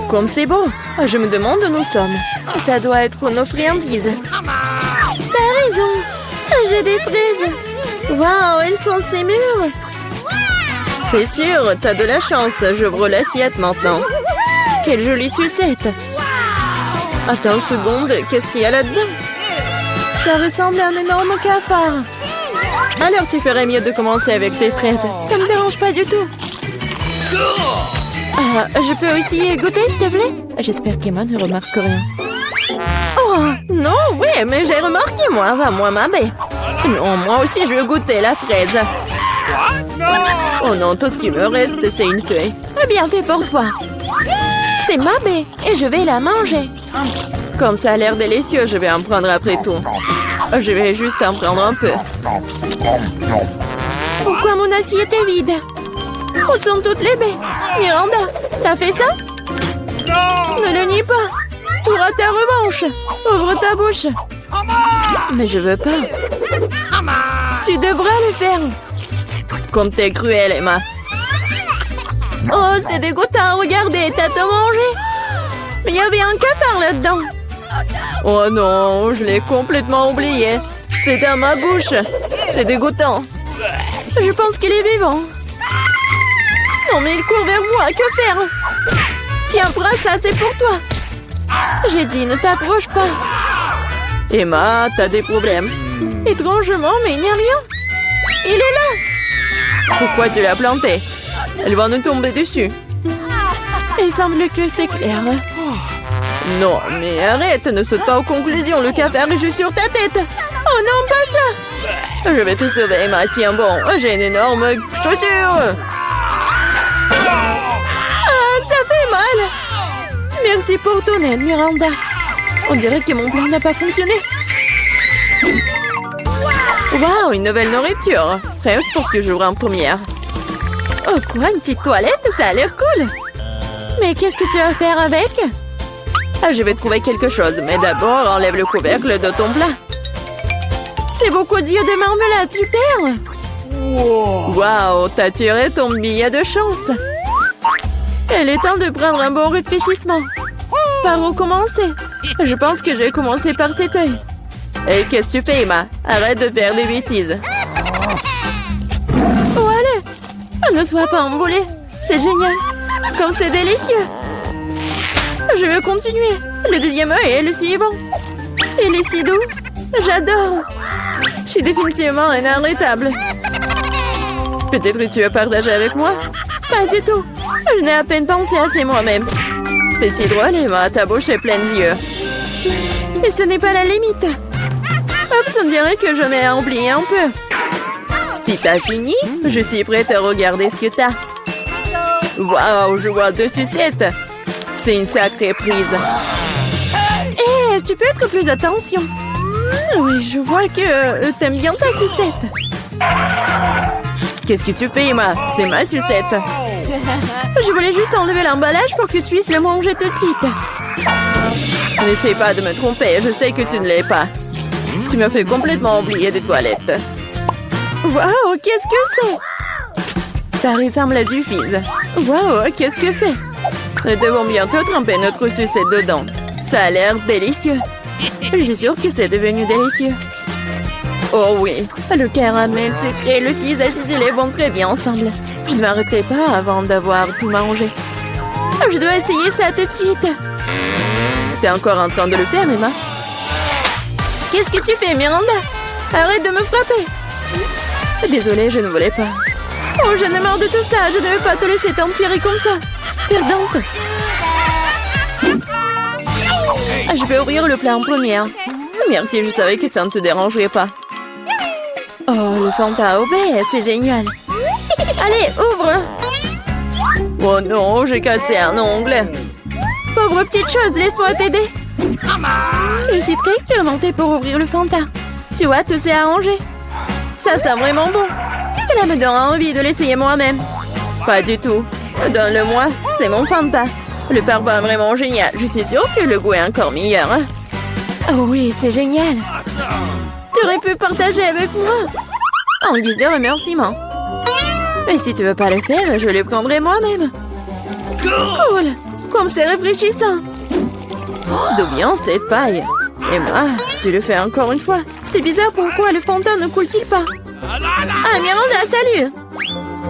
Comme c'est beau. Je me demande où nous sommes. Ça doit être nos friandises. T'as raison. J'ai des fraises. Waouh, elles sont si mûres. C'est sûr, t'as de la chance. J'ouvre l'assiette maintenant. Quelle jolie sucette. Attends une seconde, qu'est-ce qu'il y a là-dedans? Ça ressemble à un énorme cafard. Alors tu ferais mieux de commencer avec tes fraises. Ça me dérange pas du tout. Je peux aussi goûter, s'il te plaît? J'espère qu'Emma ne remarque rien. Oh, non, oui, mais j'ai remarqué, moi. Va, moi, ma baie. Non, moi aussi, je veux goûter la fraise. Oh non, tout ce qui me reste, c'est une feuille. Bien fait pour toi. C'est ma baie et je vais la manger. Comme ça a l'air délicieux, je vais en prendre après tout. Je vais juste en prendre un peu. Pourquoi mon assiette est vide? Où sont toutes les baies? Miranda, t'as fait ça? Ne le nie pas. Tu auras ta revanche. Ouvre ta bouche. Mais je veux pas. Tu devras le faire. Comme t'es cruelle, Emma. Oh, c'est dégoûtant. Regardez, t'as tout mangé. Mais il y avait un cafard là-dedans. Oh non, je l'ai complètement oublié. C'est dans ma bouche. C'est dégoûtant. Je pense qu'il est vivant. Non, mais il court vers moi. Que faire? Tiens, prends ça, c'est pour toi. J'ai dit, ne t'approche pas. Emma, t'as des problèmes. Étrangement, mais il n'y a rien. Il est là. Pourquoi tu l'as planté? Elle va nous tomber dessus. Il semble que c'est clair. Non, mais arrête, ne saute pas aux conclusions. Le cafard est juste sur ta tête. Oh non, pas ça. Je vais te sauver, Emma. Tiens, bon, j'ai une énorme chaussure. Ah, ça fait mal. Merci pour ton aide, Miranda. On dirait que mon plan n'a pas fonctionné. Waouh, une nouvelle nourriture. Presque pour que j'ouvre en première. Oh quoi, une petite toilette? Ça a l'air cool. Mais qu'est-ce que tu vas faire avec? Je vais trouver quelque chose, mais d'abord, enlève le couvercle de ton plat. C'est beaucoup d'yeux de marmelade, super! Waouh, t'as tiré ton billet de chance. Il est temps de prendre un bon réfléchissement. Par où commencer? Je pense que je vais commencer par cet œil. Et qu'est-ce que tu fais, Emma? Arrête de faire des bêtises. Oh, allez! Ne sois pas emboulée. C'est génial. Comme c'est délicieux. Je veux continuer. Le deuxième œil est le suivant. Il est si doux. J'adore. Je suis définitivement inarrêtable. Peut-être que tu veux partager avec moi? Pas du tout. Je n'ai à peine pensé assez moi-même. C'est si drôle, Emma. Ta bouche est pleine d'yeux. Et ce n'est pas la limite. Oups, on dirait que j'en ai oublié un peu. Si t'as fini, je suis prête à regarder ce que t'as. Waouh, je vois 2 sucettes. C'est une sacrée prise. Hé, tu peux être plus attention. Oui, je vois que t'aimes bien ta sucette. Qu'est-ce que tu fais, Emma? C'est ma sucette. Je voulais juste enlever l'emballage pour que tu puisses le manger tout de suite. N'essaie pas de me tromper, je sais que tu ne l'es pas. Tu m'as fait complètement oublier des toilettes. Waouh, qu'est-ce que c'est? Ça ressemble à du fizz. Waouh, qu'est-ce que c'est? Nous devons bientôt tremper notre sucette dedans. Ça a l'air délicieux. Je suis sûre que c'est devenu délicieux. Oh oui, le caramel sucré et le fizz acidulé vont très bien ensemble. Je ne m'arrêterai pas avant d'avoir tout mangé. Je dois essayer ça tout de suite. T'es encore en train de le faire, Emma? Qu'est-ce que tu fais, Miranda? Arrête de me frapper. Désolée, je ne voulais pas. Oh, j'en ai marre de tout ça. Je ne devais pas te laisser t'en tirer comme ça. Perdante. Je vais ouvrir le plat en première. Merci, je savais que ça ne te dérangerait pas. Oh, le Fanta au baie, c'est génial. Allez, ouvre. Oh non, j'ai cassé un ongle. Pauvre petite chose, laisse-moi t'aider. Je suis très expérimentée pour ouvrir le Fanta. Tu vois, tout s'est arrangé. Ça sent vraiment bon. Cela me donne envie de l'essayer moi-même. Pas du tout. Donne-le-moi, c'est mon Fanta. Le parfum est vraiment génial. Je suis sûre que le goût est encore meilleur. Oh oui, c'est génial. Tu aurais pu partager avec moi. En guise de remerciement. Mais si tu veux pas le faire, je le prendrai moi-même. Cool. Comme c'est rafraîchissant. D'où vient cette paille? Et moi, tu le fais encore une fois. C'est bizarre, pourquoi le fond de teint ne coule-t-il pas? Ah, Miranda, salut!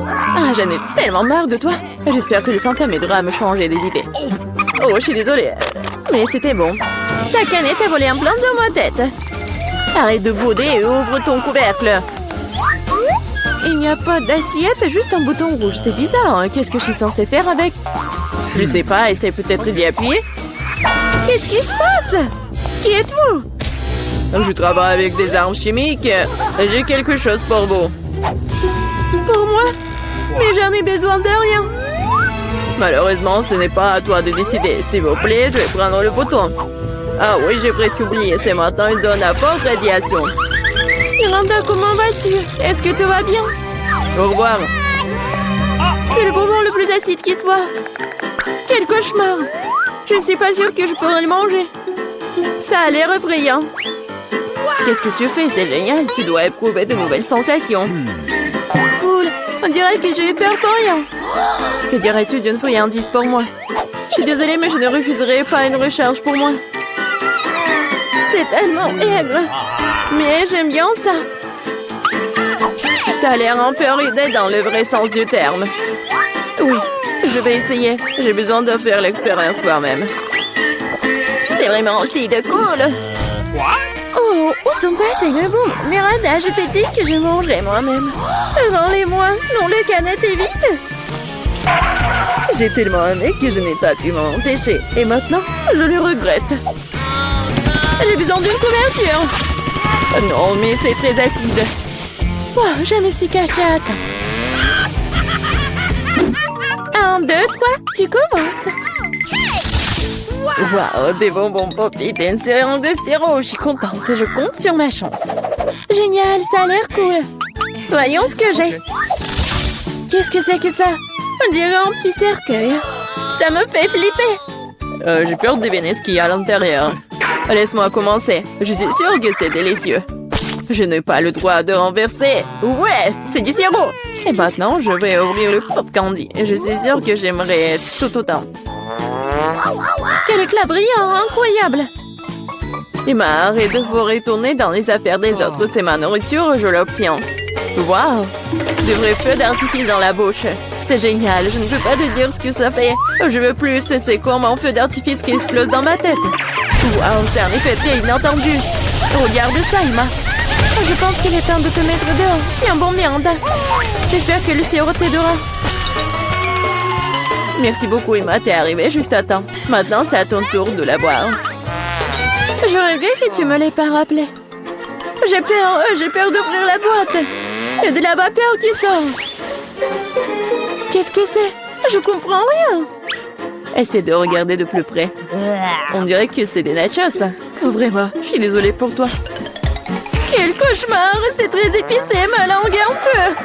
Ah, j'en ai tellement marre de toi. J'espère que le fantôme m'aidera à me changer des idées. Oh, je suis désolée. Mais c'était bon. Ta canette a volé un plan dans ma tête. Arrête de bouder et ouvre ton couvercle. Il n'y a pas d'assiette, juste un bouton rouge. C'est bizarre, hein? Qu'est-ce que je suis censée faire avec? Je sais pas, essaye peut-être d'y appuyer. Qu'est-ce qui se passe? Qui êtes-vous? Je travaille avec des armes chimiques. J'ai quelque chose pour vous. Pour moi? Mais j'en ai besoin de rien. Malheureusement, ce n'est pas à toi de décider. S'il vous plaît, je vais prendre le bouton. Ah oui, j'ai presque oublié. C'est maintenant une zone à forte radiation. Miranda, comment vas-tu? Est-ce que tout va bien? Au revoir. C'est le bonbon le plus acide qui soit. Quel cauchemar. Je ne suis pas sûre que je pourrais le manger. Ça a l'air effrayant. Qu'est-ce que tu fais? C'est génial. Tu dois éprouver de nouvelles sensations. Cool. On dirait que j'ai eu peur pour rien. Que dirais-tu d'une friandise pour moi? Je suis désolée, mais je ne refuserai pas une recharge pour moi. C'est tellement aigre. Mais j'aime bien ça. T'as l'air un peu ridé dans le vrai sens du terme. Oui, je vais essayer. J'ai besoin de faire l'expérience moi-même. C'est vraiment aussi de cool. Oh, où sont passés mes bons? Miranda, je t'ai dit que je mangerais moi-même. Rends-les-moi. Non, le canette est vide. J'ai tellement aimé que je n'ai pas pu m'en empêcher. Et maintenant, je le regrette. J'ai besoin d'une couverture. Non, mais c'est très acide. Oh, je me suis cachée à temps. 1, 2, 3, tu commences. Waouh, des bonbons Poppy, t'es une série de sirop. Je suis contente, je compte sur ma chance. Génial, ça a l'air cool. Voyons ce que j'ai. Qu'est-ce que c'est que ça? On dirait un petit cercueil. Ça me fait flipper. J'ai peur de deviner ce qu'il y a à l'intérieur. Laisse-moi commencer. Je suis sûre que c'est délicieux. Je n'ai pas le droit de renverser. Ouais, c'est du sirop. Et maintenant, je vais ouvrir le pop candy. Et je suis sûre que j'aimerais tout autant. Quel éclat brillant, incroyable. Emma, arrête de vous retourner dans les affaires des autres. C'est ma nourriture, je l'obtiens. Waouh, de vrais feux d'artifice dans la bouche. C'est génial, je ne peux pas te dire ce que ça fait. Je veux plus, c'est comme un feu d'artifice qui explose dans ma tête. Waouh, c'est un effet très inattendu. Regarde ça, Emma. Je pense qu'il est temps de te mettre dehors. Tiens bon, Miranda. J'espère que le sirop t'aidera. Merci beaucoup, Emma. T'es arrivée juste à temps. Maintenant, c'est à ton tour de la boire. J'aurais vu que tu me l'aies pas rappelé. J'ai peur d'ouvrir la boîte. Il y a de la vapeur qui sort. Qu'est-ce que c'est? Je comprends rien. Essaie de regarder de plus près. On dirait que c'est des nachos. Ouvrez-moi, je suis désolée pour toi. Quel cauchemar! C'est très épicé, ma langue est en feu.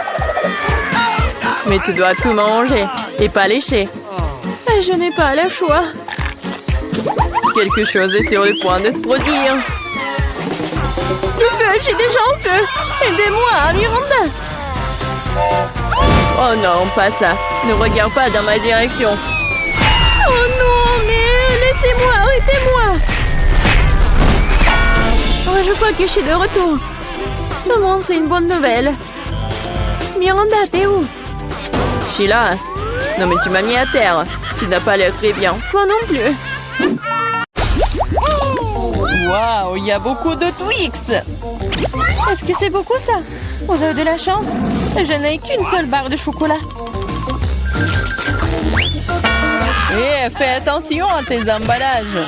Mais tu dois tout manger et pas lécher. Je n'ai pas le choix. Quelque chose est sur le point de se produire. Du feu, je suis déjà en feu. Aidez-moi, Miranda. Oh non, pas ça. Ne regarde pas dans ma direction. Oh non, mais laissez-moi, arrêtez-moi. Oh, je crois que je suis de retour. Maman, c'est une bonne nouvelle. Miranda, t'es où? Je suis là. Non, mais tu m'as mis à terre. Tu n'as pas l'air très bien. Toi non plus. Waouh, il y a beaucoup de Twix. Est-ce que c'est beaucoup ça? Vous avez de la chance. Je n'ai qu'une seule barre de chocolat. Eh, fais attention à tes emballages.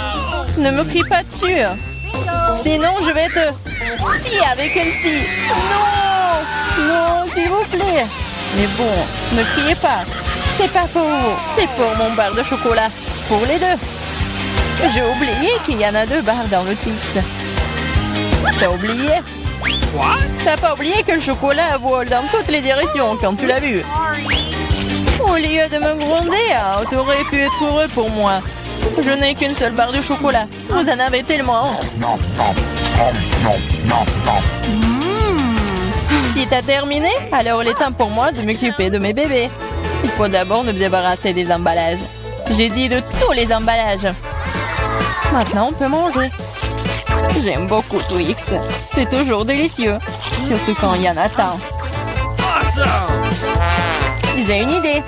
Ne me crie pas dessus. Sinon, je vais te... Si, avec une scie. Non! Non, s'il vous plaît. Mais bon, ne criez pas. C'est pas pour vous. C'est pour mon bar de chocolat. Pour les deux. J'ai oublié qu'il y en a 2 barres dans le Twix. T'as oublié? T'as pas oublié que le chocolat vole dans toutes les directions quand tu l'as vu? Au lieu de me gronder, t'aurais pu être heureux pour moi. Je n'ai qu'une seule barre de chocolat. Vous en avez tellement. Si t'as terminé, alors il est temps pour moi de m'occuper de mes bébés. Il faut d'abord nous débarrasser des emballages. J'ai dit de tous les emballages. Maintenant, on peut manger. J'aime beaucoup Twix. C'est toujours délicieux. Surtout quand il y en a tant. J'ai une idée.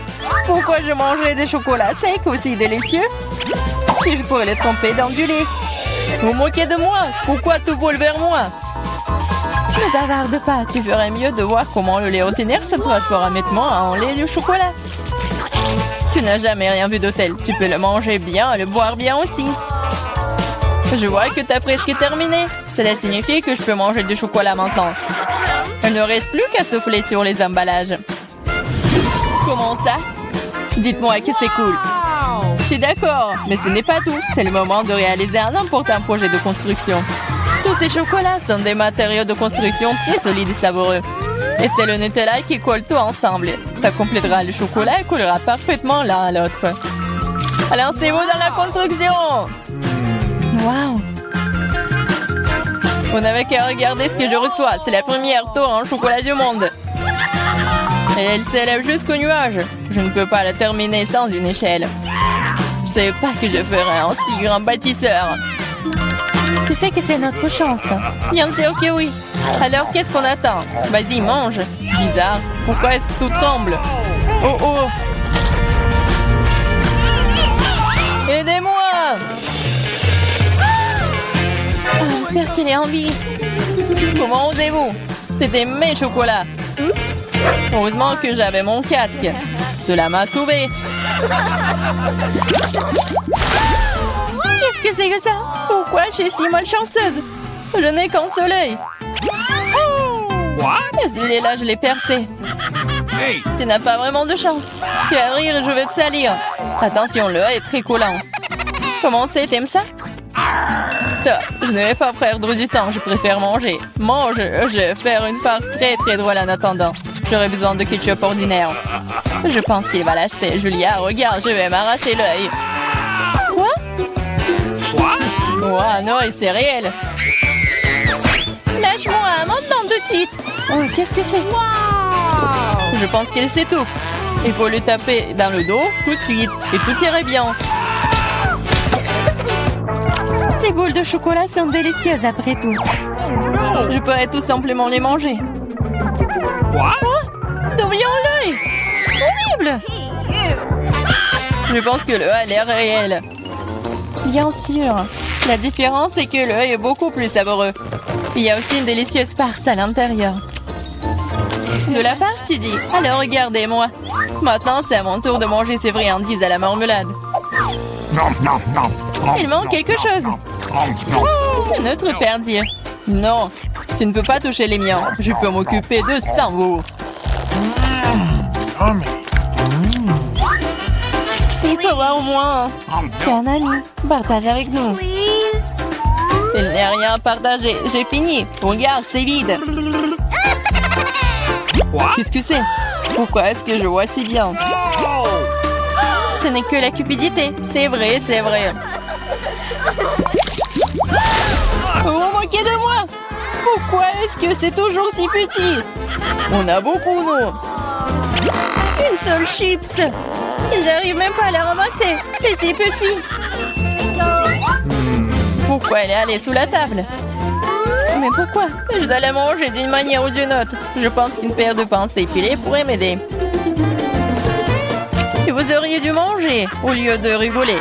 Pourquoi je mangerais des chocolats secs aussi délicieux si je pourrais les tremper dans du lait? Vous moquez de moi? Pourquoi tout vole vers moi? Ne bavarde pas. Tu ferais mieux de voir comment le lait ordinaire se transforme rapidement en lait de chocolat. Tu n'as jamais rien vu d'hôtel. Tu peux le manger bien et le boire bien aussi. Je vois que tu as presque terminé. Cela signifie que je peux manger du chocolat maintenant. Il ne reste plus qu'à souffler sur les emballages. Comment ça? Dites-moi que c'est cool. Je suis d'accord, mais ce n'est pas tout. C'est le moment de réaliser un important projet de construction. Tous ces chocolats sont des matériaux de construction très solides et savoureux. Et c'est le Nutella qui colle tout ensemble. Ça complétera le chocolat et collera parfaitement l'un à l'autre. Alors c'est vous dans la construction! Waouh! Vous n'avez qu'à regarder ce que je reçois. C'est la première tour en chocolat du monde. Et elle s'élève jusqu'au nuage. Je ne peux pas la terminer sans une échelle. Je ne savais pas que je ferais un si grand bâtisseur. Tu sais que c'est notre chance. Bien sûr que oui. Alors qu'est-ce qu'on attend? Vas-y, mange. Bizarre. Pourquoi est-ce que tout tremble? Oh oh! Aidez-moi! Oh, j'espère qu'elle est en vie. Comment osez-vous? C'était mes chocolats. Heureusement que j'avais mon casque. Cela m'a sauvé. Qu'est-ce que c'est que ça? Pourquoi je suis si malchanceuse? Je n'ai qu'un soleil. Celui-là, je l'ai percé. Hey. Tu n'as pas vraiment de chance. Tu vas rire et je vais te salir. Attention, le A est très collant. Comment c'est? T'aimes ça? Stop. Je ne vais pas perdre du temps. Je préfère manger. Mange. Je vais faire une farce très très drôle en attendant. J'aurai besoin de ketchup ordinaire. Je pense qu'il va l'acheter. Julia, regarde, je vais m'arracher l'œil. Quoi? Oh non, et c'est réel. Lâche-moi, maintenant tout de suite. Oh, qu'est-ce que c'est? Je pense qu'elle s'étouffe. Il faut le taper dans le dos tout de suite et tout irait bien. Ces boules de chocolat sont délicieuses après tout. Je pourrais tout simplement les manger. Oh, devant l'œil. Horrible. Je pense que le A a l'air réel. Bien sûr. La différence est que l'œil est beaucoup plus savoureux. Il y a aussi une délicieuse farce à l'intérieur. De la farce, tu dis? Alors regardez-moi. Maintenant, c'est à mon tour de manger ces friandises à la marmelade. Il manque quelque chose. Notre perdier. Non, tu ne peux pas toucher les miens. Je peux m'occuper de ça, vous. Il faut voir au moins. T'es un ami. Partage avec nous. Il n'y a rien à partager. J'ai fini. Regarde, c'est vide. Qu'est-ce que c'est? Pourquoi est-ce que je vois si bien? Ce n'est que la cupidité. C'est vrai, c'est vrai. Vous vous moquez de moi? Pourquoi est-ce que c'est toujours si petit? On a beaucoup, nous. Une seule chips. J'arrive même pas à la ramasser. C'est si petit. Pourquoi elle est allée sous la table? Mais pourquoi? Je dois la manger d'une manière ou d'une autre. Je pense qu'une paire de pinces épilées pourrait m'aider. Et vous auriez dû manger au lieu de rigoler.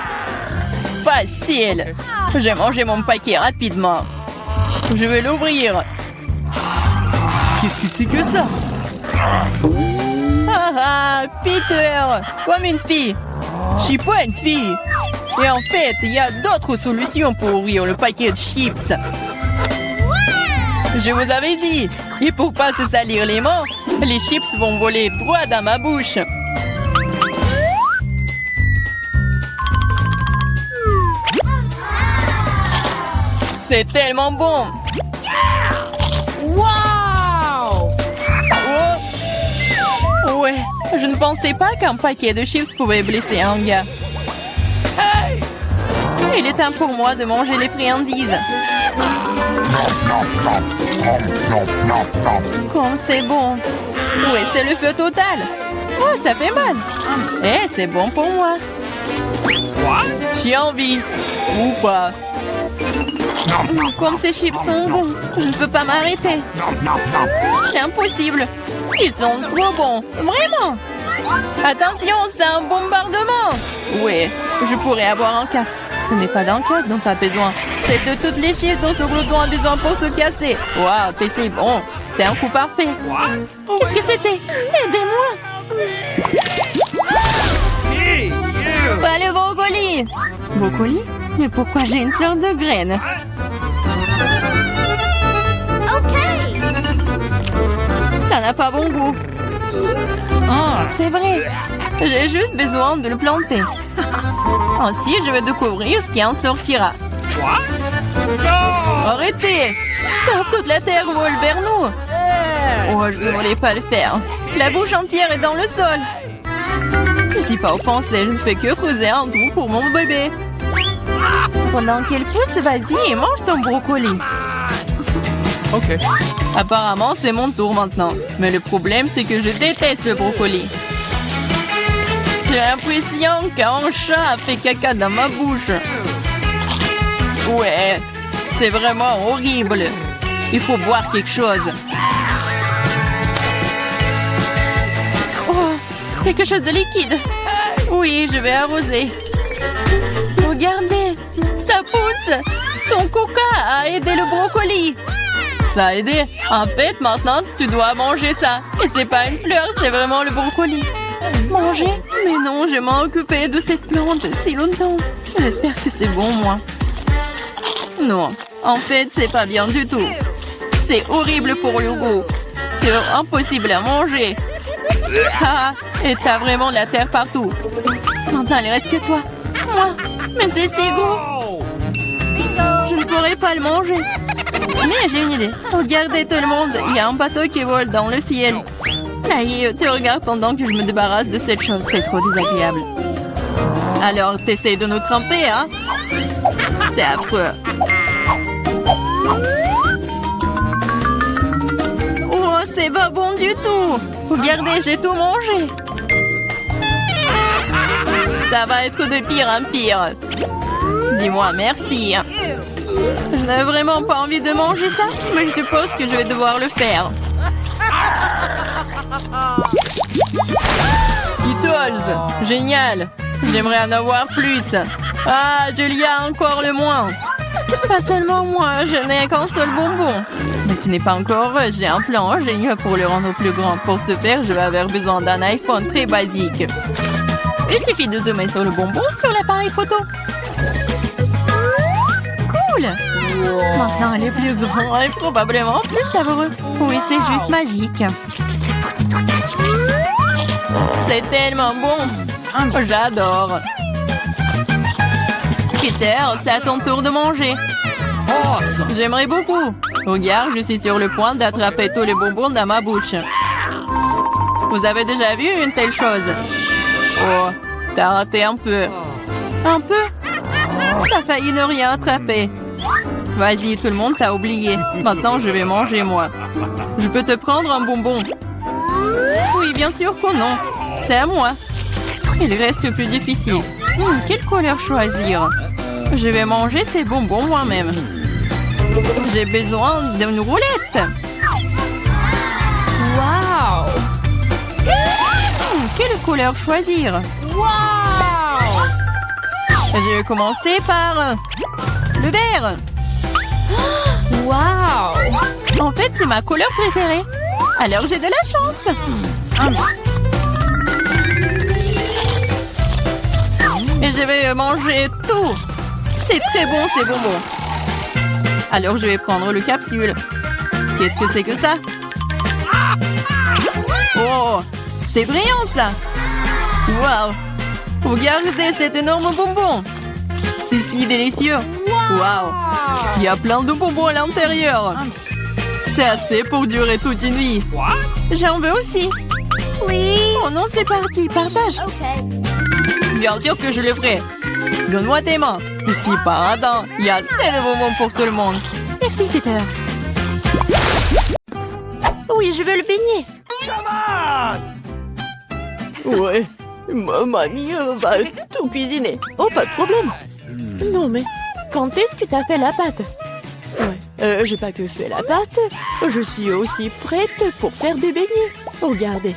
Facile. J'ai mangé mon paquet rapidement. Je vais l'ouvrir. Qu'est-ce que c'est que ça? Ah ah, Peter, comme une fille. Je suis pas une fille. Et en fait, il y a d'autres solutions pour ouvrir le paquet de chips. Je vous avais dit. Et pour pas se salir les mains, les chips vont voler droit dans ma bouche. C'est tellement bon. Wow! Oh. Ouais, je ne pensais pas qu'un paquet de chips pouvait blesser un gars. Il est temps pour moi de manger les friandises. Comme c'est bon. Ouais, c'est le feu total. Oh, ça fait mal. Eh, c'est bon pour moi. J'ai envie. Ou pas. Comme ces chips sont bons, je ne peux pas m'arrêter. C'est impossible. Ils sont trop bons. Vraiment. Attention, c'est un bombardement. Oui, je pourrais avoir un casque. Ce n'est pas d'un casque dont tu as besoin. C'est de toutes les chips dont ce glouton a besoin pour se casser. Waouh, c'est bon. C'était un coup parfait. Qu'est-ce que c'était? Aidez-moi. Pas le brocoli. Brocoli? Mais pourquoi j'ai une sorte de graine? Ça n'a pas bon goût. C'est vrai. J'ai juste besoin de le planter. Ainsi, je vais découvrir ce qui en sortira. Arrêtez! Stop, toute la terre vole vers nous. Oh, je ne voulais pas le faire. La bouche entière est dans le sol. Je ne suis pas offensée, je ne fais que creuser un trou pour mon bébé. Pendant qu'elle pousse, vas-y et mange ton brocoli. Ok. Apparemment, c'est mon tour maintenant. Mais le problème, c'est que je déteste le brocoli. J'ai l'impression qu'un chat a fait caca dans ma bouche. Ouais, c'est vraiment horrible. Il faut boire quelque chose. Oh, quelque chose de liquide. Oui, je vais arroser. Regardez, ça pousse. Ton coca a aidé le brocoli. Ça a aidé. En fait, maintenant, tu dois manger ça. Et c'est pas une fleur, c'est vraiment le brocoli. Manger? Mais non, je m'en occupé de cette plante si longtemps. J'espère que c'est bon, moi. Non, en fait, c'est pas bien du tout. C'est horrible pour le goût. C'est impossible à manger. Ah, et t'as vraiment de la terre partout. Maintenant, il reste que toi. Moi, mais c'est si goût. Je ne pourrais pas le manger. Mais j'ai une idée. Regardez tout le monde, il y a un bateau qui vole dans le ciel. Aïe, tu regardes pendant que je me débarrasse de cette chose, c'est trop désagréable. Alors, t'essayes de nous tremper, hein? C'est affreux. Oh, c'est pas bon du tout. Regardez, j'ai tout mangé. Ça va être de pire en pire. Dis-moi merci. Je n'ai vraiment pas envie de manger ça, mais je suppose que je vais devoir le faire. Skittles, génial. J'aimerais en avoir plus. Ah, Julia, encore le moins. Pas seulement moi, je n'ai qu'un seul bonbon. Mais tu n'es pas encore heureuse, j'ai un plan génial pour le rendre plus grand. Pour ce faire, je vais avoir besoin d'un iPhone très basique. Il suffit de zoomer sur le bonbon sur l'appareil photo. Cool! Maintenant, elle est plus grand et probablement plus savoureux. Oui, c'est juste magique. C'est tellement bon. J'adore. Peter, c'est à ton tour de manger. J'aimerais beaucoup. Regarde, je suis sur le point d'attraper tous les bonbons dans ma bouche. Vous avez déjà vu une telle chose? Oh, t'as raté un peu. Un peu? T'as failli ne rien attraper. Vas-y, tout le monde t'a oublié. Maintenant, je vais manger, moi. Je peux te prendre un bonbon? Oui, bien sûr que non. C'est à moi. Il reste le plus difficile. Quelle couleur choisir? Je vais manger ces bonbons moi-même. J'ai besoin d'une roulette. Wow! Quelle couleur choisir? Wow! Je vais commencer par le vert. Wow! En fait, c'est ma couleur préférée. Alors, j'ai de la chance. Et je vais manger tout. C'est très bon, ces bonbons. Alors, je vais prendre le capsule. Qu'est-ce que c'est que ça? Oh, c'est brillant, ça. Waouh! Regardez cet énorme bonbon. C'est si délicieux. Waouh! Il y a plein de bonbons à l'intérieur. C'est assez pour durer toute une nuit. J'en veux aussi. Oui. Oh non, c'est parti. Partage. Bien sûr que je le ferai. Donne-moi tes mains. Ici, par radin. Il y a assez de bonbons pour tout le monde. Merci, Peter. Oui, je veux le baigner. Ouais. Mamie va tout cuisiner. Oh, pas de problème. Non, mais quand est-ce que t'as fait la pâte? Ouais, j'ai pas que fait la pâte. Je suis aussi prête pour faire des beignets. Regardez.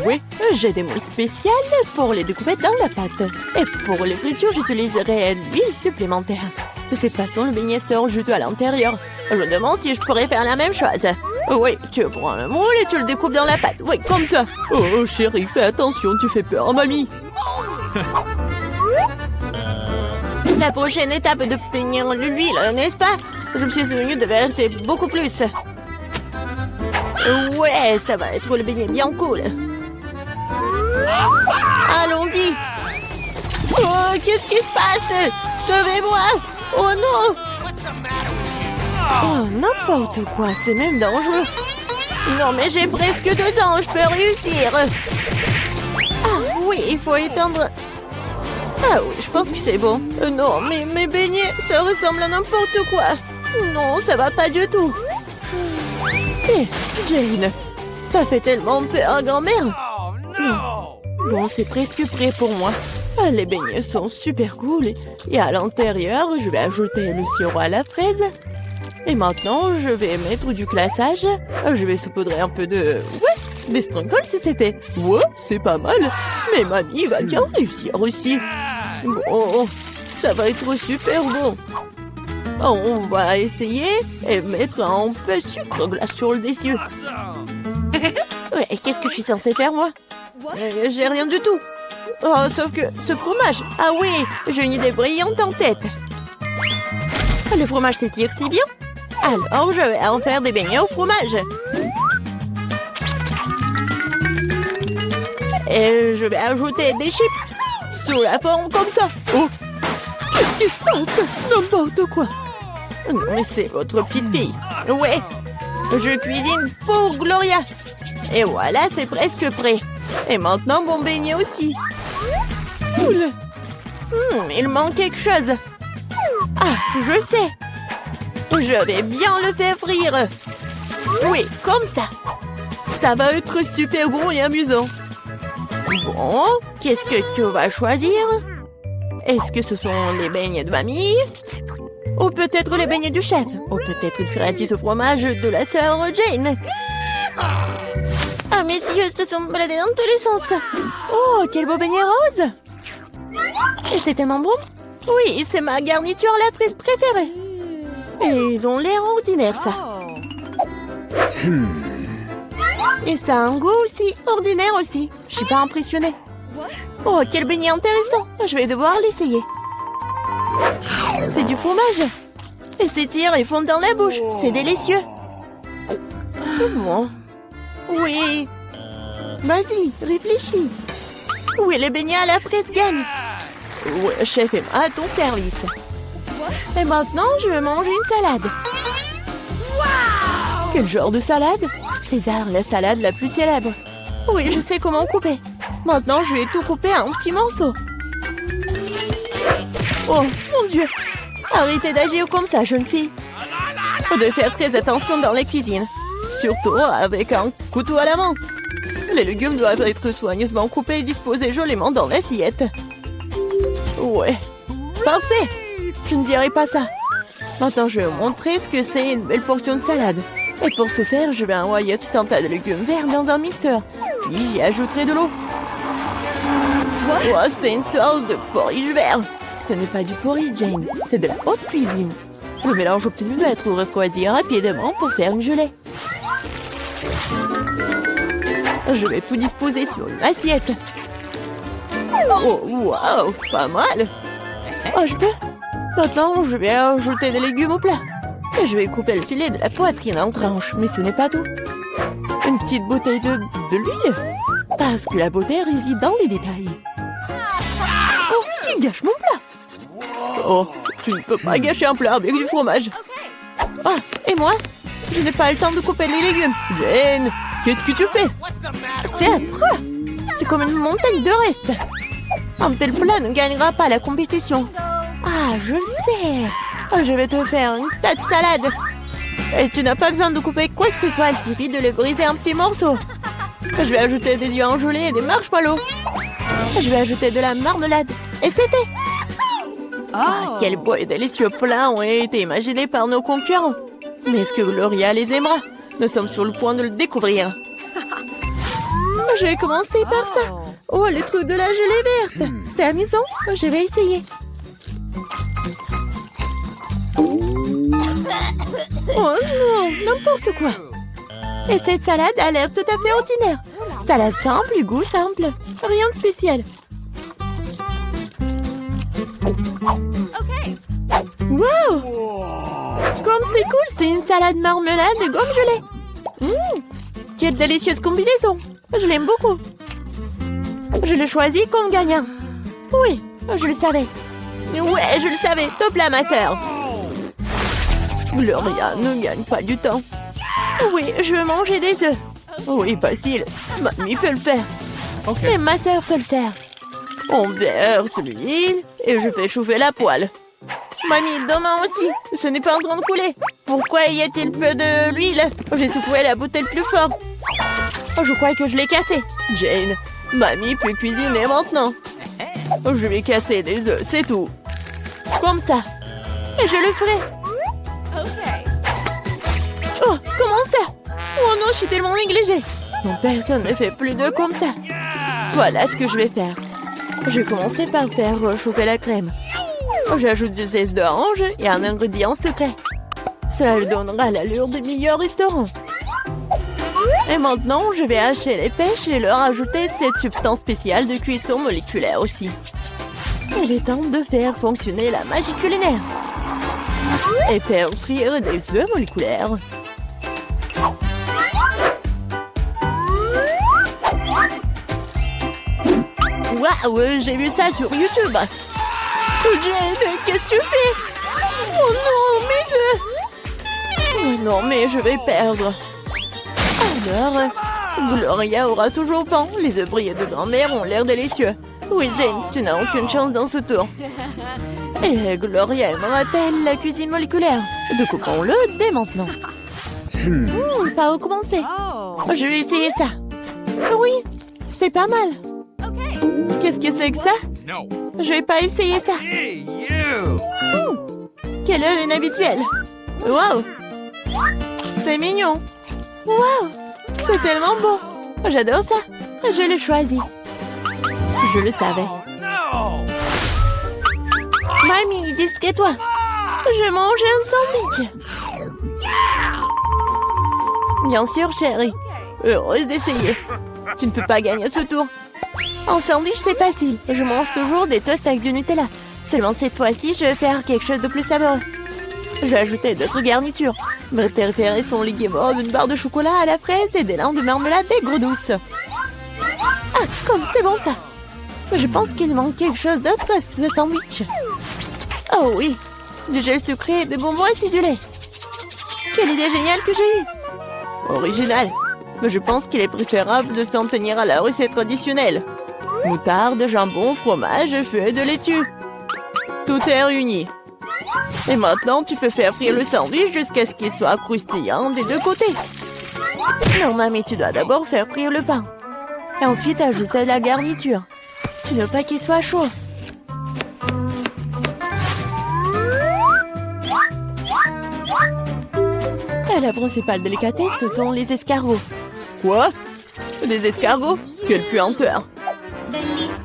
Oui, j'ai des moules spéciales pour les découper dans la pâte. Et pour les fritures, j'utiliserai l'huile supplémentaire. De cette façon, le beignet sort juteux à l'intérieur. Je me demande si je pourrais faire la même chose. Oui, tu prends le moule et tu le découpes dans la pâte. Oui, comme ça. Oh, chérie, fais attention, tu fais peur à mamie. La prochaine étape est d'obtenir l'huile, n'est-ce pas? Je me suis souvenu de verser beaucoup plus. Ouais, ça va être le beignet bien cool. Allons-y. Oh, qu'est-ce qui se passe? Sauvez-moi. Oh non. Oh, n'importe quoi, c'est même dangereux. Non, mais j'ai presque 2 ans, je peux réussir. Ah oui, il faut éteindre... Ah oui, je pense que c'est bon. Non, mais mes beignets, ça ressemble à n'importe quoi. Non, ça va pas du tout. Hé, Jane, t'as fait tellement peur à grand-mère. Bon, c'est presque prêt pour moi. Ah, les beignets sont super cool. Et à l'intérieur, je vais ajouter le sirop à la fraise. Et maintenant, je vais mettre du glaçage. Je vais saupoudrer un peu de... Ouais, des sprinkles si c'est fait. Ouais, c'est pas mal. Mais mamie va bien réussir aussi. Bon, ça va être super bon. On va essayer et mettre un peu de sucre glace sur le dessus. Ouais, qu'est-ce que je suis censée faire, moi? J'ai rien du tout. Oh, sauf que ce fromage. Ah oui, j'ai une idée brillante en tête. Le fromage s'étire si bien. Alors, je vais en faire des beignets au fromage. Et je vais ajouter des chips sous la forme comme ça. Oh, qu'est-ce qui se passe? N'importe quoi. Non, mais c'est votre petite fille. Ouais, je cuisine pour Gloria. Et voilà, c'est presque prêt. Et maintenant, mon beignet aussi. Cool. Il manque quelque chose. Ah, je sais. Je vais bien le faire frire. Oui, comme ça. Ça va être super bon et amusant. Bon, qu'est-ce que tu vas choisir? Est-ce que ce sont les beignets de mamie? Ou peut-être les beignets du chef? Ou peut-être une friandise au fromage de la sœur Jane? Ah, mes yeux se sont baladés dans tous les sens. Oh, quel beau beignet rose! Et c'est tellement bon. Oui, c'est ma garniture à la fraise préférée. Et ils ont l'air ordinaires, ça. Et ça a un goût aussi ordinaire aussi. Je suis pas impressionnée. Oh, quel beignet intéressant. Je vais devoir l'essayer. C'est du fromage. Il s'étire et fond dans la bouche. C'est délicieux. Bon. Oui. Vas-y, réfléchis. Oui, les beignets à la fraise gagnent. Ouais, chef Emma, à ton service. Et maintenant, je vais manger une salade. Quel genre de salade? César, la salade la plus célèbre. Oui, je sais comment couper. Maintenant, je vais tout couper en petits morceaux. Oh, mon Dieu! Arrêtez d'agir comme ça, jeune fille. Faut de faire très attention dans la cuisine. Surtout avec un couteau à la main. Les légumes doivent être soigneusement coupés et disposés joliment dans l'assiette. Ouais, parfait! Je ne dirai pas ça. Maintenant, je vais vous montrer ce que c'est une belle portion de salade. Et pour ce faire, je vais envoyer tout un tas de légumes verts dans un mixeur. Puis j'y ajouterai de l'eau. Oh, c'est une sorte de porridge vert. Ce n'est pas du porridge, Jane. C'est de la haute cuisine. Le mélange obtenu doit être refroidi rapidement pour faire une gelée. Je vais tout disposer sur une assiette. Oh, waouh, pas mal. Oh, je peux? Maintenant, je vais ajouter des légumes au plat. Et je vais couper le filet de la poitrine en tranches. Mais ce n'est pas tout. Une petite bouteille de l'huile. Parce que la beauté réside dans les détails. Oh, il gâche mon plat. Oh, tu ne peux pas gâcher un plat avec du fromage. Ah, et moi? Je n'ai pas le temps de couper les légumes. Jane, qu'est-ce que tu fais? C'est affreux. C'est comme une montagne de restes. Un tel plat ne gagnera pas la compétition. Ah, je sais. Je vais te faire une tas de salade. Et tu n'as pas besoin de couper quoi que ce soit. Il suffit de les briser en petits morceaux. Je vais ajouter des yeux engelés et des marshmallows. Je vais ajouter de la marmelade. Et c'est fait. Ah, quel beau et délicieux plat ont été imaginés par nos concurrents. Mais est-ce que Gloria les aimera? Nous sommes sur le point de le découvrir. Je vais commencer par ça. Oh, le truc de la gelée verte. C'est amusant. Je vais essayer. Oh non, n'importe quoi. Et cette salade a l'air tout à fait ordinaire. Salade simple et goût simple. Rien de spécial. Wow! Comme c'est cool, c'est une salade marmelade de gomme gelée. Quelle délicieuse combinaison. Je l'aime beaucoup. Je le choisis comme gagnant. Oui, je le savais. Ouais, je le savais. Top là, ma sœur. Gloria ne gagne pas du temps. Oui, je veux manger des œufs. Oui, facile. Mamie peut le faire. Okay. Et ma sœur peut le faire. On verse l'huile et je fais chauffer la poêle. Mamie, demain aussi. Ce n'est pas en train de couler. Pourquoi y a-t-il peu de l'huile? J'ai secoué la bouteille plus fort. Oh, je crois que je l'ai cassée. Jane, mamie peut cuisiner maintenant. Je vais casser des œufs, c'est tout. Comme ça. Et je le ferai. Oh, comment ça? Oh non, je suis tellement négligée. Non, personne ne fait plus d'œufs comme ça. Voilà ce que je vais faire. Je vais commencer par faire chauffer la crème. J'ajoute du zeste d'orange et un ingrédient secret. Cela lui donnera l'allure des meilleurs restaurants. Et maintenant, je vais hacher les pêches et leur ajouter cette substance spéciale de cuisson moléculaire aussi. Il est temps de faire fonctionner la magie culinaire. Et faire frire des œufs moléculaires. Waouh, j'ai vu ça sur YouTube. Jane, qu'est-ce que tu fais? Oh non, mes œufs! Oh non, mais je vais perdre. Alors, Gloria aura toujours faim. Les œufs brillés de grand-mère ont l'air délicieux. Oui, Jane, tu n'as aucune chance dans ce tour. Et Gloria aimera-t-elle la cuisine moléculaire? Découpons-le dès maintenant. Par où commencer? Je vais essayer ça. Oui, c'est pas mal. Qu'est-ce que c'est que ça? Je vais pas essayer ça. Quel œuf inhabituel. Waouh! C'est mignon. Waouh! C'est tellement beau. J'adore ça. Je l'ai choisi. Je le savais. Mamie, distrais-toi. Je mange un sandwich. Bien sûr, chérie. Heureuse d'essayer. Tu ne peux pas gagner ce tour. En sandwich, c'est facile. Je mange toujours des toasts avec du Nutella. Seulement cette fois-ci, je vais faire quelque chose de plus savoureux. Je vais ajouter d'autres garnitures. Mes préférés sont les guimauves, une barre de chocolat à la fraise et des lins de marmelade aigre douce. Ah, comme c'est bon ça. Je pense qu'il manque quelque chose d'autre à ce sandwich. Oh oui, du gel sucré et des bonbons acidulés. Quelle idée géniale que j'ai eue. Original. Mais je pense qu'il est préférable de s'en tenir à la recette traditionnelle. Moutarde, jambon, fromage, feuilles de laitue. Tout est réuni. Et maintenant, tu peux faire frire le sandwich jusqu'à ce qu'il soit croustillant des deux côtés. Non, mamie, tu dois d'abord faire frire le pain. Et ensuite, ajouter la garniture. Tu ne veux pas qu'il soit chaud. Et la principale délicatesse, ce sont les escargots. Quoi? Des escargots? Quelle puanteur!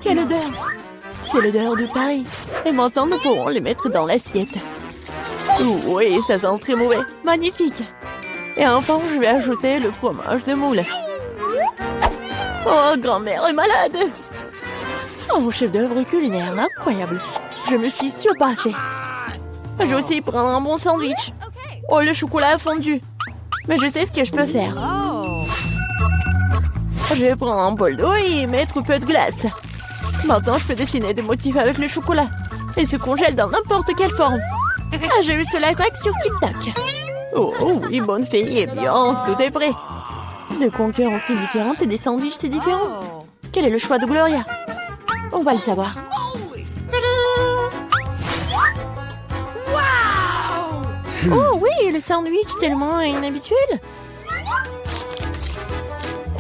Quelle odeur! C'est l'odeur de Paris. Et maintenant, nous pourrons les mettre dans l'assiette. Oui, ça sent très mauvais. Magnifique! Et enfin, je vais ajouter le fromage de moule. Oh, grand-mère est malade! Oh, chef-d'œuvre culinaire, incroyable! Je me suis surpassée. Je vais aussi prendre un bon sandwich. Oh, le chocolat a fondu. Mais je sais ce que je peux faire. Je vais prendre un bol d'eau et mettre un peu de glace. Maintenant, je peux dessiner des motifs avec le chocolat. Et se congèle dans n'importe quelle forme. Ah, j'ai vu cela grec sur TikTok. Oh oui, bonne fille. Eh bien, tout est prêt. Des concurrences si différentes et des sandwichs si différents. Quel est le choix de Gloria? On va le savoir. Oh oui, le sandwich tellement inhabituel.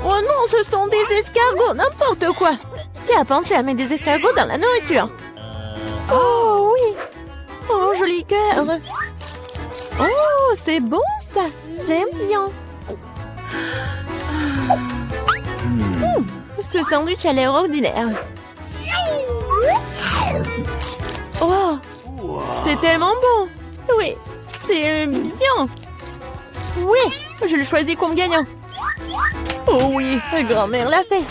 Oh non, ce sont des escargots, n'importe quoi. Tu as pensé à mettre des escargots dans la nourriture? Oh oui! Oh, joli cœur! Oh, c'est bon ça! J'aime bien! Ce sandwich a l'air ordinaire. Oh! C'est tellement bon! Oui, c'est bien! Oui, je le choisis comme gagnant. Oh oui, grand-mère l'a fait.